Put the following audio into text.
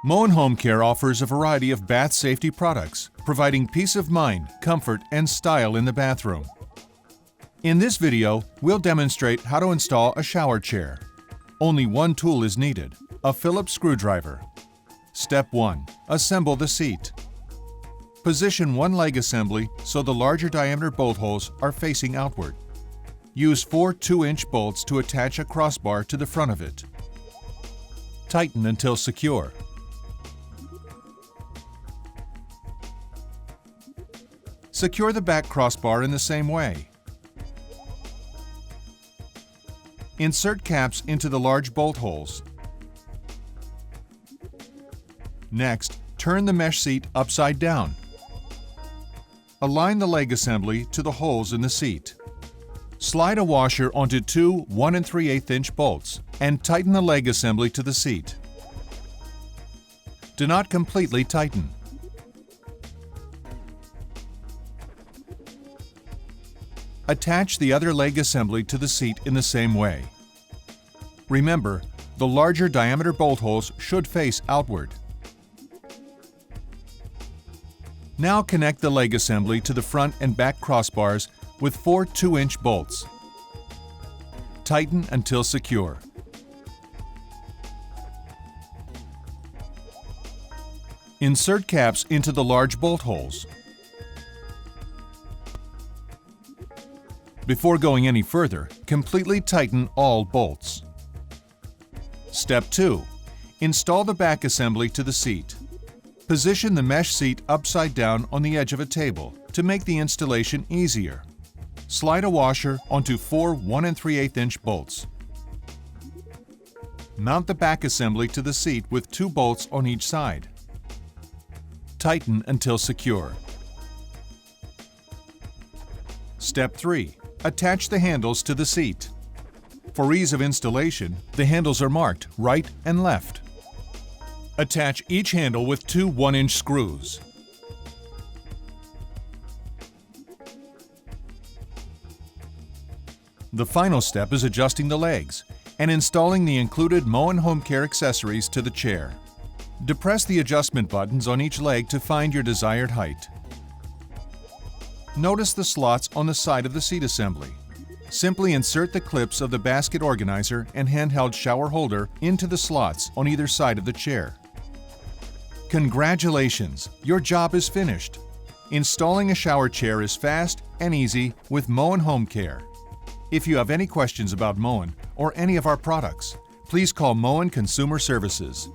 Moen Home Care offers a variety of bath safety products, providing peace of mind, comfort, and style in the bathroom. In this video, we'll demonstrate how to install a shower chair. Only one tool is needed, a Phillips screwdriver. Step 1. Assemble the seat. Position one leg assembly so the larger diameter bolt holes are facing outward. Use 4 2-inch bolts to attach a crossbar to the front of it. Tighten until secure. Secure the back crossbar in the same way. Insert caps into the large bolt holes. Next, turn the mesh seat upside down. Align the leg assembly to the holes in the seat. Slide a washer onto 2 1 3/8-inch bolts and tighten the leg assembly to the seat. Do not completely tighten. Attach the other leg assembly to the seat in the same way. Remember, the larger diameter bolt holes should face outward. Now connect the leg assembly to the front and back crossbars with 4 2-inch bolts. Tighten until secure. Insert caps into the large bolt holes. Before going any further, completely tighten all bolts. Step 2. Install the back assembly to the seat. Position the mesh seat upside down on the edge of a table to make the installation easier. Slide a washer onto 4 1 3/8-inch bolts. Mount the back assembly to the seat with 2 bolts on each side. Tighten until secure. Step 3. Attach the handles to the seat. For ease of installation, the handles are marked right and left. Attach each handle with 2 1-inch screws. The final step is adjusting the legs and installing the included Moen Home Care accessories to the chair. Depress the adjustment buttons on each leg to find your desired height. Notice the slots on the side of the seat assembly. Simply insert the clips of the basket organizer and handheld shower holder into the slots on either side of the chair. Congratulations! Your job is finished. Installing a shower chair is fast and easy with Moen Home Care. If you have any questions about Moen or any of our products, please call Moen Consumer Services.